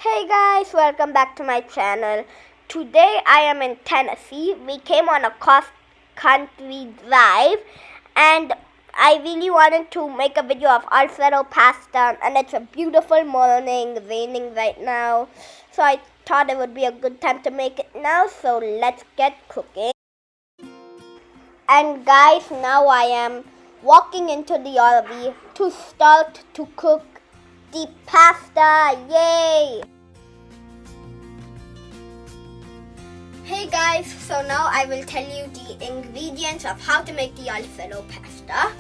Hey guys, welcome back to my channel. Today I am in Tennessee. We came on a cross-country drive and I really wanted to make a video of Alfredo Pasta, and it's a beautiful morning, raining right now. So I thought it would be a good time to make it now, so let's get cooking. And guys, now I am walking into the RV to start to cook the pasta. Yay! Hey guys, so now I will tell you the ingredients of how to make the Alfredo pasta.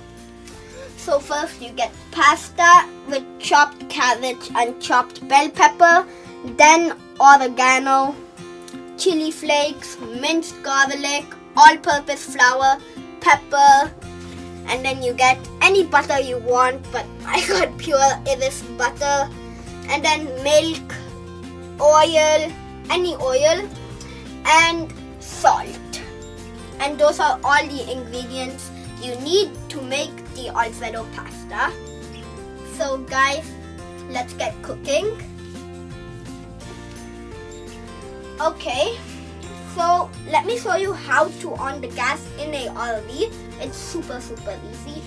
So first you get pasta with chopped carrots and chopped bell pepper, then oregano, chili flakes, minced garlic, all-purpose flour, pepper, and then you get any butter you want, but I got pure Iris butter, and then milk, oil, any oil, and salt. And those are all the ingredients you need to make the Alfredo pasta. So guys, let's get cooking. Okay, so let me show you how to on the gas in a RV. It's super easy.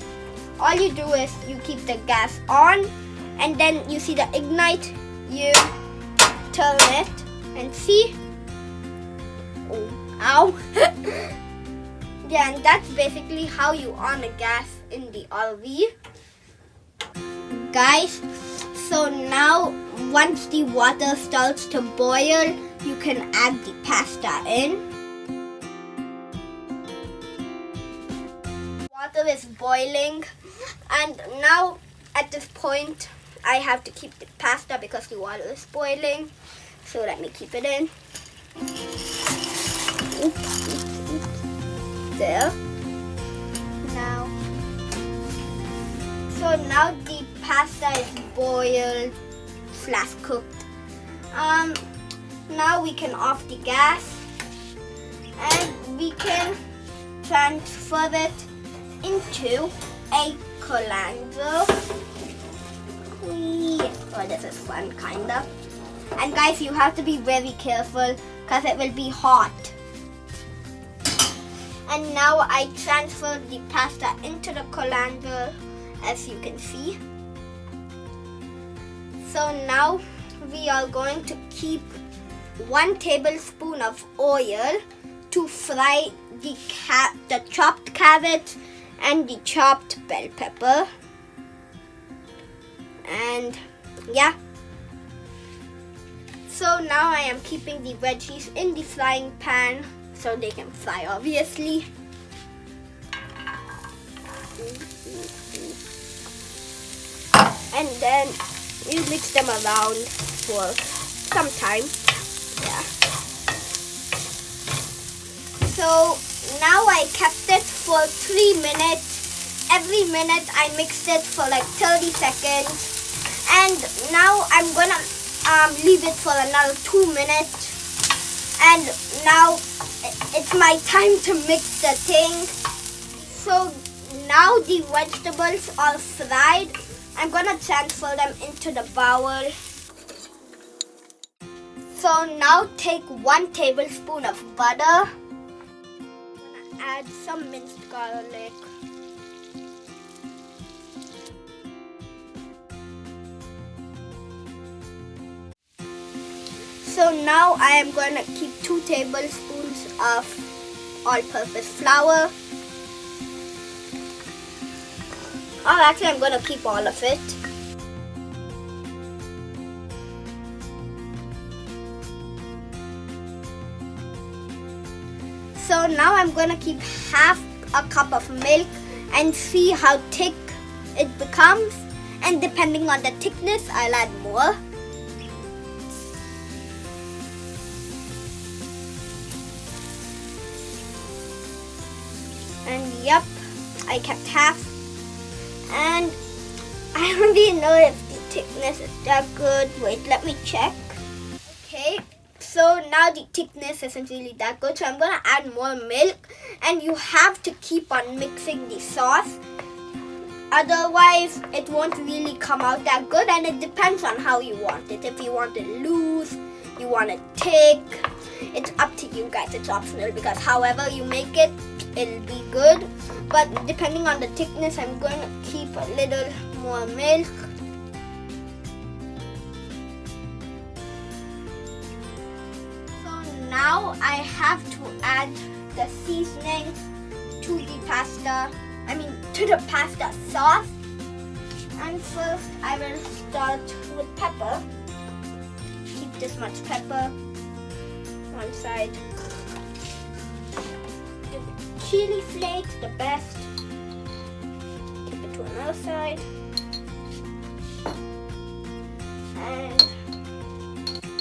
All you do is you keep the gas on, and then you see the ignite, you turn it and see. Oh, ow. Yeah, and that's basically how you on the gas in the RV. Guys, so now once the water starts to boil, you can add the pasta in. Water is boiling, and now at this point I have to keep the pasta because the water is boiling. So let me keep it in. There. Now the pasta is boiled / cooked. Now we can off the gas and we can transfer it into a colander. Oh, this is fun, kinda. And guys, you have to be very careful because it will be hot. And now I transfer the pasta into the colander, as you can see. So now we are going to keep 1 tablespoon of oil to fry the chopped carrots and the chopped bell pepper. And yeah. So now I am keeping the veggies in the frying pan so they can fry, obviously. And then you mix them around for some time. Yeah. So now I kept it for 3 minutes. Every minute I mixed it for like 30 seconds. And now I'm gonna leave it for another 2 minutes. And now it's my time to mix the thing. So now the vegetables are fried. I'm gonna transfer them into the bowl. So now take 1 tablespoon of butter. I'm gonna add some minced garlic. So now I am going to keep 2 tablespoons of all-purpose flour. Oh, actually I'm going to keep all of it. So now I'm going to keep half a cup of milk and see how thick it becomes. And depending on the thickness, I'll add more. And yep, I kept half. And I don't really know if the thickness is that good. Wait, let me check. Okay, so now the thickness isn't really that good. So I'm going to add more milk. And you have to keep on mixing the sauce. Otherwise, it won't really come out that good, and it depends on how you want it. If you want it loose, you want it thick, it's up to you guys. It's optional because however you make it, it'll be good. But depending on the thickness, I'm going to keep a little more milk. So now I have to add the seasoning to the pasta. To the pasta sauce. And first I will start with pepper. Keep this much pepper one side. Give it chili flakes, the best. Keep it to another side. And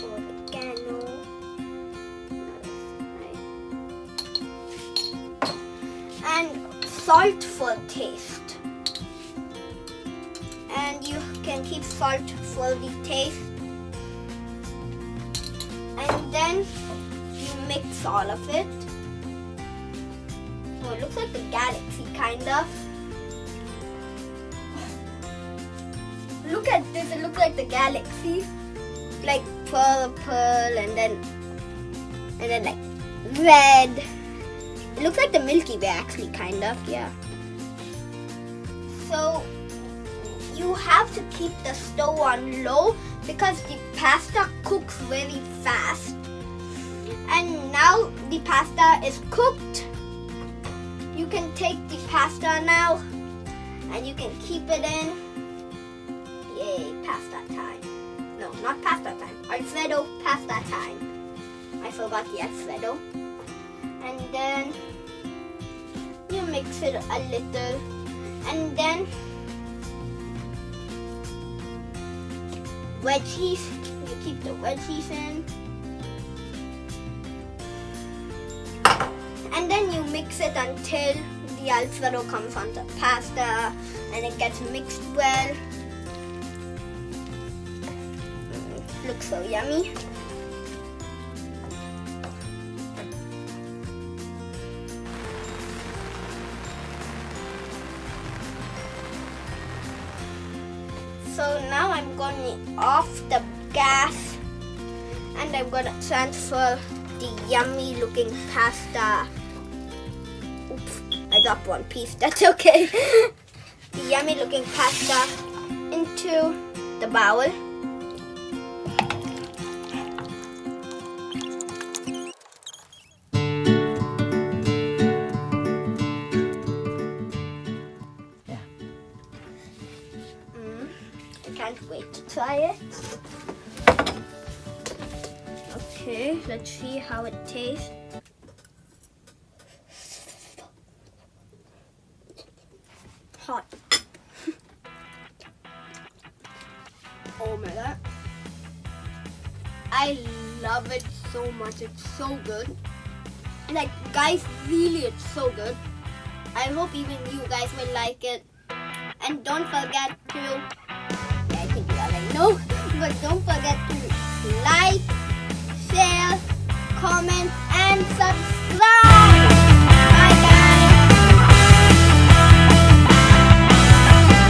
oregano. And salt for taste, and you can keep salt for the taste, and then you mix all of it. So it looks like the galaxy kind of. Look at this, it looks like the galaxy, like purple and then like red. It looks like the Milky Way actually, kind of, yeah. So you have to keep the stove on low because the pasta cooks very fast. And now the pasta is cooked. You can take the pasta now and you can keep it in. Yay, pasta time. No, not pasta time. Alfredo pasta time. I forgot the Alfredo. And then you mix it a little, and then veggies, you keep the veggies in, and then you mix it until the Alfredo comes on the pasta and it gets mixed well. Looks so yummy. So now I'm going off the gas and I'm going to transfer the yummy looking pasta. Oops, I dropped one piece, that's okay. The yummy looking pasta into the bowl. Can't wait to try it. Okay, let's see how it tastes. Hot. Oh my god. I love it so much. It's so good. Like, guys, really, it's so good. I hope even you guys will like it. And don't forget to, I think you already know, but don't forget to like, share, comment, and subscribe.